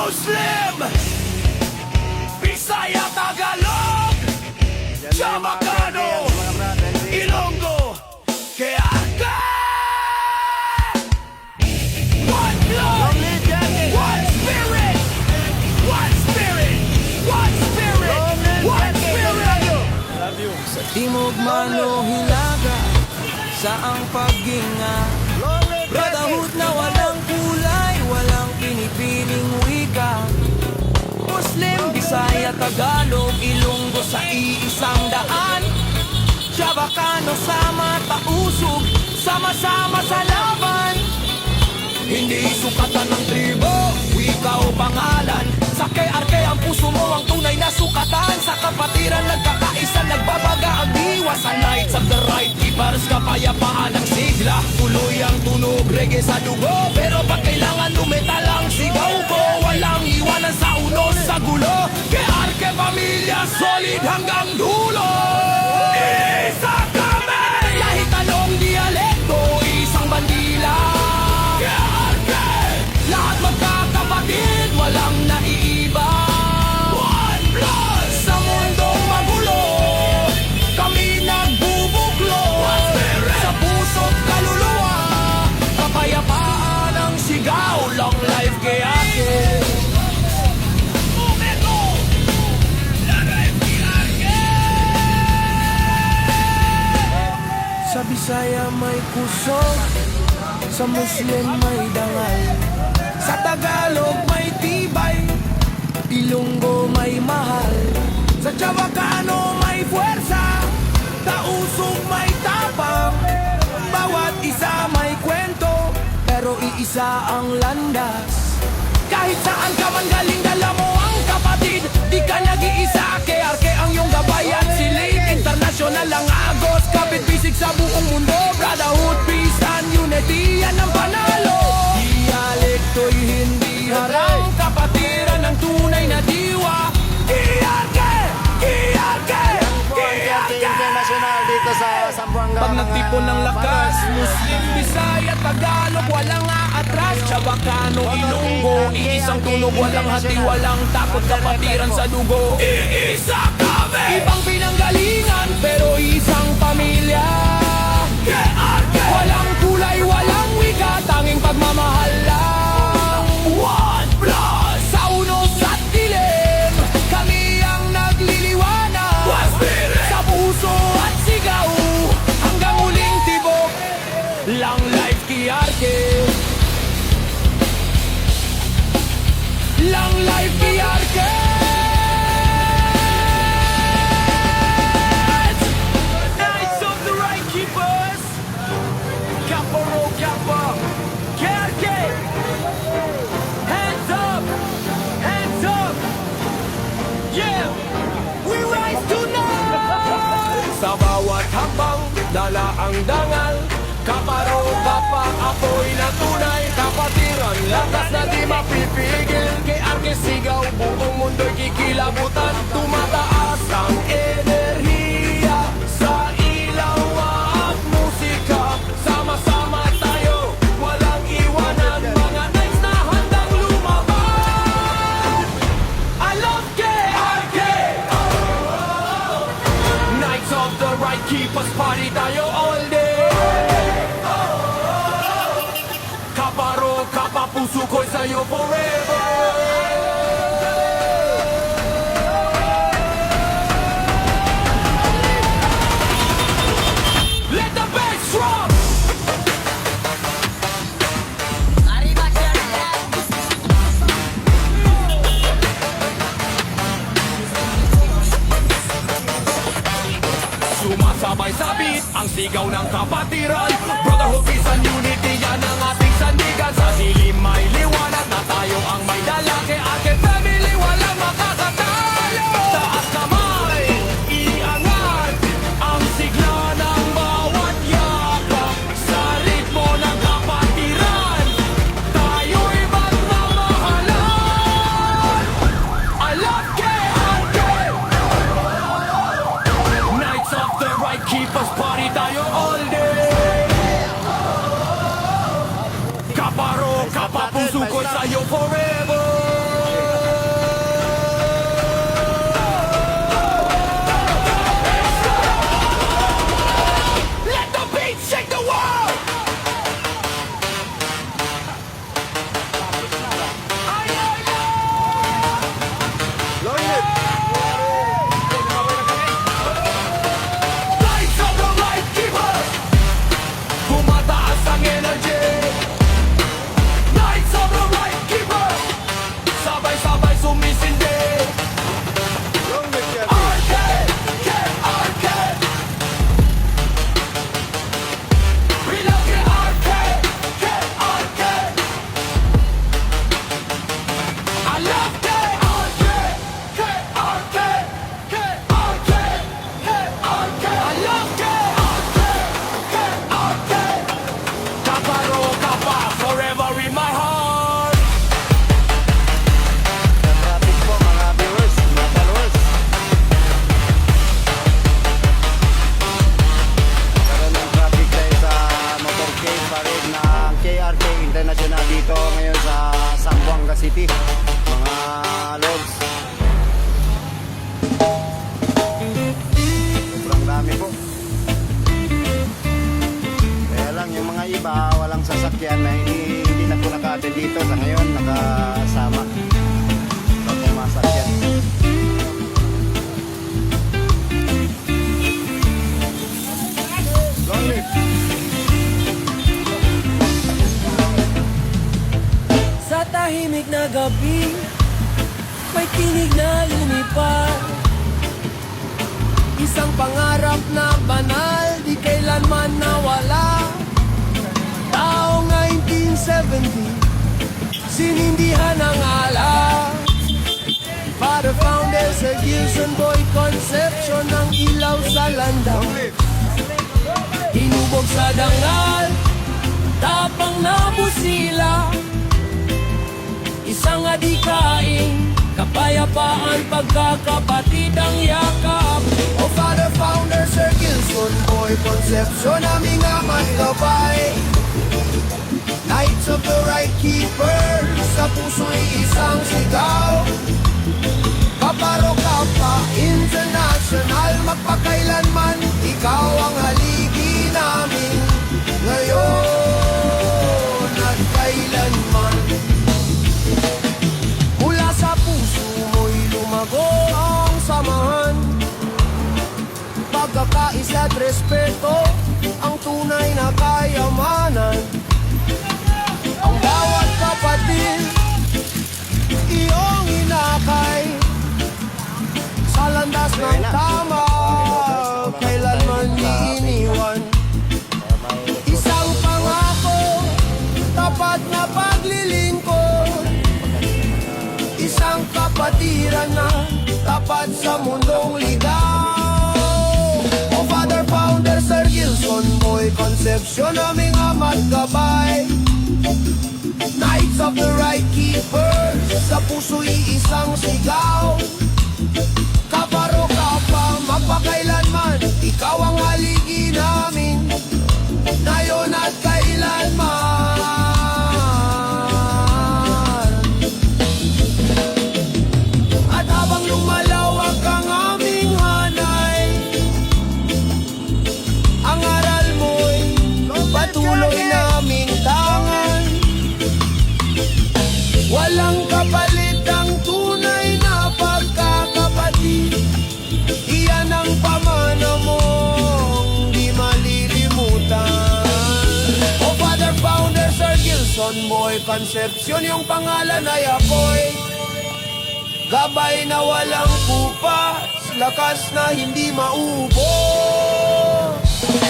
Muslim, Bisaya, Tagalog, Chavacano, Ilonggo, Keaka. One blood, one spirit, one spirit, one spirit, one spirit. Sa timog man o hilaga, saang pagginga, brotherhood na walang kulay, walang pinipiling wika. Muslim, Bisaya, Tagalog, Ilonggo sa iisang daan. Chavacano, sama, tausog, sama-sama sa laban. Hindi sukatan ng tribo, wika o pangalan. Sa KRK ang puso mo ang tunay na sukatan. Sa kapatiran nagkakaisa, nagbabaga ang diwa. Sa Knights of the Right Keepers, kapayapaan ang sigla. Tuloy ang tunog, reggae sa dugo. Pero pag kailangan lumetal ang sigaw ko, walang iwanan sa unos, sa gulo. KRK pamilya, solid hanggang dulo. Isa kami! Kahit anong dialekto, isang bandila. KRK! Lahat magkakapatid, walang naiiba. One blood! Sa mundong magulo, kami nagbubuklo. Sa puso't kaluluwa, kapayapaan ang sigaw. Long life KRK! Sa Bisaya may kusog, sa Muslim may dangal, sa Tagalog may tibay, Ilonggo may mahal, sa Chavacano may puwersa, tausog may tapang. Bawat isa may kwento, pero iisa ang landas. Kahit saan ka man galing, dala mo ang kapatid. Di ka nag-iisa, KRK ang iyong gabayan. Silid, international ang agos, kapit bisig sa buong mundo. Brotherhood, peace and unity, yan ang panalo. Dialekto'y hindi harang, kapatiran ng tunay na diwa. KRK! KRK! KRK! International dito sa Zamboanga. Pag nagtipon ng lakas, Muslim, Bisaya, Tagalog, walang aatras. Chavacano, Ilonggo, iisang tunog, walang hati, walang takot, kapatiran sa dugo. Iisa kami! Ibang pinanggalingan, pero isang pamilya. KRK! Walang kulay, walang wika, tanging pagmamahal lang. One blood! Sa unos at dilim, kami ang nagliliwanag. One spirit! Sa puso at sigaw, hanggang huling tibok. Long life KRK! Long life KRK! Knights of the Right Keepers, Kaparo Kappa, KRK! Hands up! Hands up! Yeah! We rise tonight! Sa bawat hakbang, dala ang dangal. Kaparo Kappa, ako'y natunay. Kapatiran, lakas na di mapipigil. KRK sigaw, buong mundo'y kikilabutan. Tumataas ang enerhiya sa ilaw at musika. Sama-sama tayo, walang iwanan. Mga Knights na handang lumaban. I love KRK! Knights of the Right Keepers, party tayo all day. Kaparo, kapa, puso ko'y sa'yo forever. Let the bass drop! Sumasabay sa beat ang sigaw ng kapatiran. Brotherhood, peace and unity, yan ang ating sandigan. Sa dilim may liwanag na tayo ang may dala. KRK family, walang makakatalo. Taas kamay, iangat ang sigla ng bawat yakap. Sa ritmo ng kapatiran, tayo'y magmamahalan. I love KRK! Knights of the Right Keepers, party tayo all day. Kaparo, kapapuso ko sa'yo forever. City, mga lods. Sobrang dami po. Kaya lang yung mga iba walang sasakyan na hindi na po naka-attend dito sa ngayon, nakasama sa pumasakyan. Long live. Sa tahimik na gabi, may tinig na lumipad. Isang pangarap na banal, di kailanman nawala. Taong 1970, sinindihan ang ala. Father founder Sir Gilson Boy Concepcion ng ilaw sa landang. Hinubog sa dangal, tapang na busila. Isang adikain, kapayapaan, pagkakapatid ang yakap. O Father Founder Sir Gilson Boy Concepcion, aming ama't gabay. Knights of the Right Keeper, sa puso'y isang sigaw. Kaparokapa International, magpakailanman, ikaw ang haligi namin. Ngayon at kailanman, mula sa puso mo'y lumago ang samahan. Pagkakaisa at respeto, ang tunay na kayamanan. Ang bawat kapatid, iyong inakay. Sa landas ng tama, kailanman iniwan. Isang pangako, tapat na paglilingkod. Isang kapatiran na tapat sa mundong ligaw. O Father Founder Sir Gilson Boy Concepcion, aming ama't gabay. Knights of the Right Keepers, sa puso'y isang sigaw. Kaparokapa, magpakailanman, ikaw ang haligi namin. Ngayon at kailanman. At habang lumalawak ang aming hanay, ang aral mo'y patuloy naming tangan. Walang kapalit ang tunay na pagkakapatid. Iyan ang pamana mong di malilimutan. O Father Founder Sir Gilson Boy Concepcion, yung pangalan ay ako'y gabay na walang kupas, lakas na hindi maubo.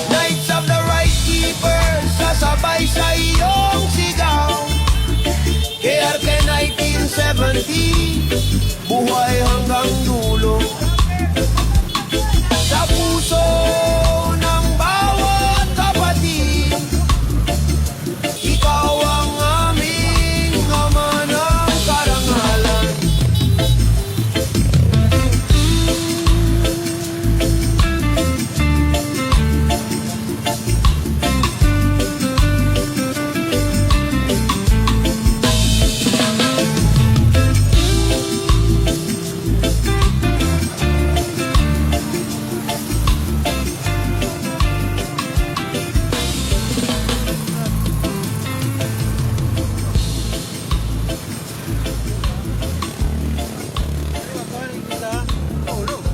Knights of the Right Keepers, sasabay sa iyong sigaw. KRK 1970, buhay hanggang dulo. Sa puso ng bawat kapatid, ikaw ang aming ama ng karangalan.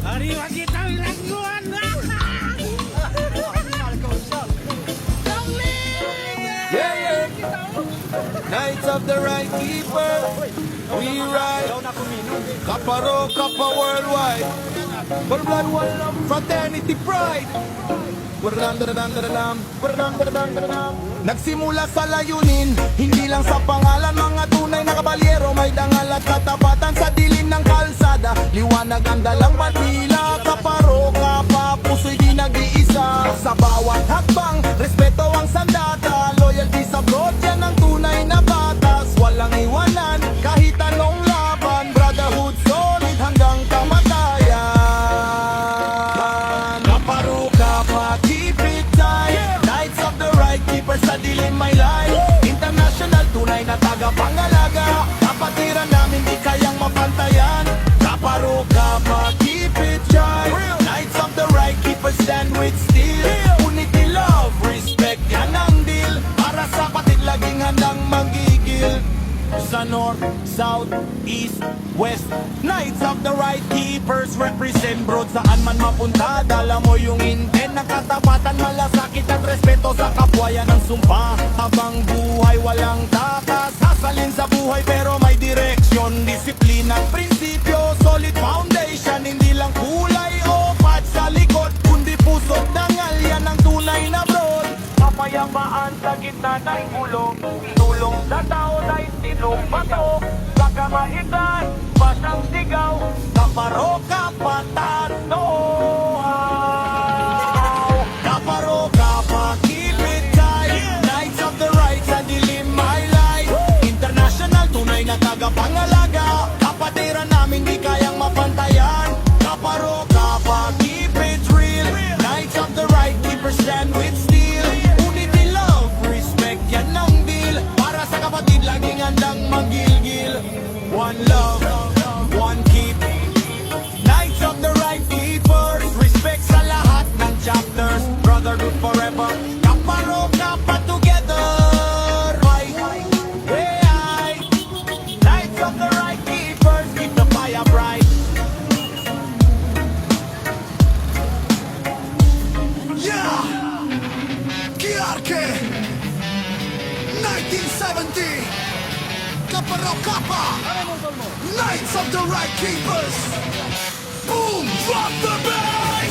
Arriba kita bilangguan. Yeah, yeah. Knights of the Right Keeper, we ride. Kaparo, Kapa worldwide. One blood, one love, fraternity, pride. Nagsimula sa layunin, hindi lang sa pangalan. Mga tunay na kabalyero, may dangal at katapatan. Sa dilim ng kalsada, liwanag ang dalang bandila. Kaparo, Kapa, puso'y di nag-iisa. Sa bawat hakbang, respeto ang sandata. Loyalty sa broad, yan ang tunay na batas. Walang iwanan, kahit anong laban. Brotherhood solid hanggang kamatayan. Kaparo, Kapa, keep it tight. Knights of the Right Keepers, sa dilim may light. International, tunay na tagapangalaga. Kapatid sa north, south, east, west. Knights of the right keepers represent broad. Saan man mapunta, dala mo yung intent ng katapatan, malasakit at respeto sa kapwa, yan ang sumpa. Habang buhay walang takas, sasalin sa buhay pero may direksyon. Disiplina at prinsipyo, solid foundation. Hindi lang kulay o patch sa likod, kundi puso't dangal, yan ang tunay na broad. Kapayapaan sa gitna ng gulo, tulong sa tao na itinong bato. Sa kamaitan, pasang sigaw, kaparo kapatato. Kaparo kapa, keep it tight. Knights of the right sa dilim my light. International, tunay na tagapangalaga. Kapatiran namin di kayang mapantayan. Kaparo kapa, keep it real. Knights of the right, keepers stand with steel. Unity, love, respect, yan ang deal. Para sa kapatid, laging handang magilgil. One love, one keep. Knights of the right keepers, respect sa lahat ng chapters. Brotherhood forever, kaparo kapa together. Right, hey, Knights of the right keepers, keep the fire bright. Yeah! Kiarke! 1970! Kaparo Kappa! Knights of the Right Keepers! Boom! Drop the bass!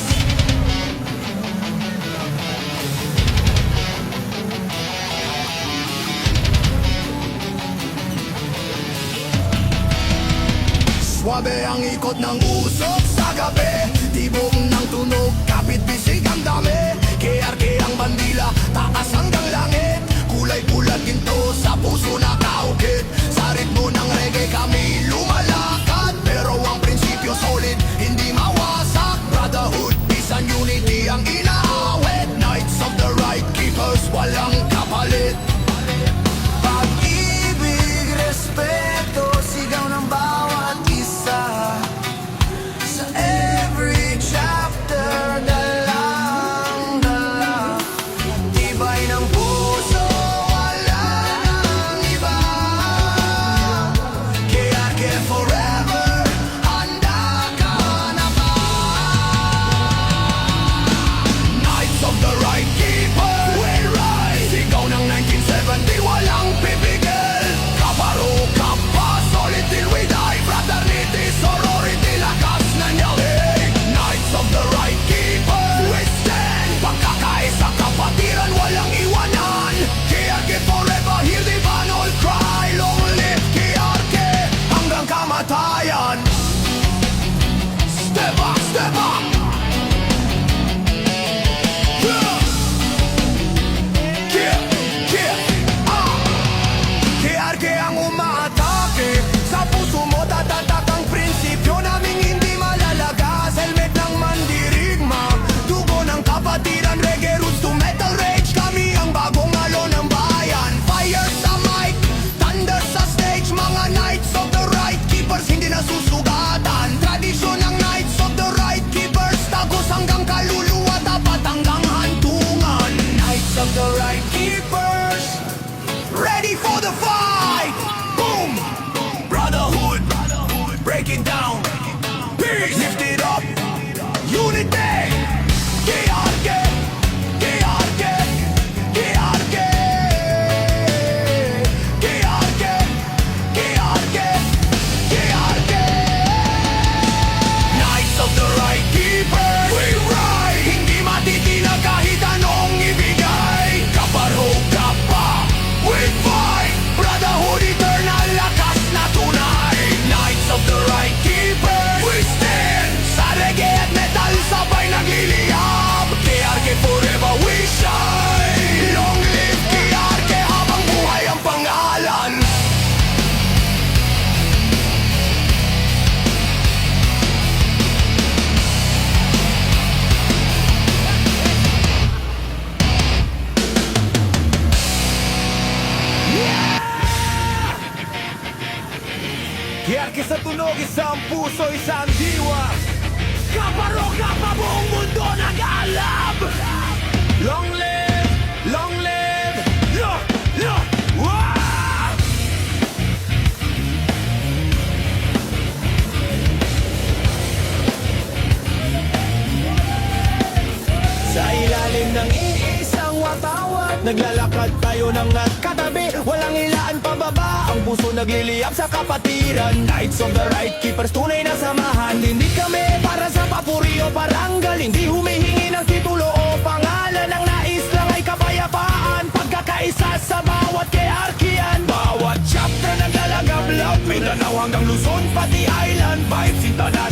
Swabe ang ikot ng usok sa gabi. Tibong ng tunog, kapit bisig ang dami. KRK ang bandila, taas hanggang langit. Kulay pula ginto sa puso na kaukit. Sa ritmo ng reggae kami lumalakad. Pero ang prinsipyo solid, hindi mawasak. Brotherhood, peace and unity ang inaawit. Knights of the right keepers, walang kapalit. Pag-ibig, respeto, sigaw ng bawat isa. Sa every chapter, dalang dala. Tibay ng puso, wala nang iba. KRK forever, handa ka na ba? Knights of the right keepers, we rise. Sigaw ng 1970, walang pipigil. Kaparo Kappa, solid till we die. Fraternity, sorority, lakas na nyali. Knights of the right keepers, we stand. Pagkakaisa kapatiran, walang iwanan. KRK forever, hear the banal cry. Long live KRK, hanggang kamatayan. Step up, step up. KRK ang umaatake. Sa puso mo tatatak ang prinsipyo naming hindi malalagas. Helmet ng mandirigma, dugo ng kapatiran. Reggae roots to metal rage, kami ang bagong alo ng bayan. Fire sa mic, thunder sa stage. Mga Knights of the right keepers, hindi nasusugatan. Tradisyon ng Knights of the right keepers, tagos hanggang kaluluwa, tapat hanggang hantungan. Knights of the right keepers, ready for the fight! Boom! Brotherhood, break it down. Peace, lift it up. Unity, KRK, KRK, KRK, KRK, KRK, KRK. Knights of the right keepers, we ride. Hindi matitinag kahit anong ibigay. Kaparo Kappa, we fight. Brotherhood, eternal, lakas na tunay. Knights of the right keepers, we stand. Sa reggae at metal, sabay nagliliyab. KRK forever, we shine. Long live KRK, habang buhay ang pangalan. KRK sa tunog, isang puso, isang diwa. Kaparo Kappa, buong mundo nag-alab. Long live, long live. Wah! Naglalakad tayo ng katabi, walang ilaan pababa. Ang puso nagliliyab sa kapatiran. Knights of the right, keepers tunay na samahan. Hindi kami para sa papuri o parangal. Hindi humihingi ng titulo o pangalan. Ang nais lang ay kapayapaan, pagkakaisa sa bawat kayarkian. Bawat chapter naglalagab love, Mindanao hanggang Luzon, pati island vibes. Sinta na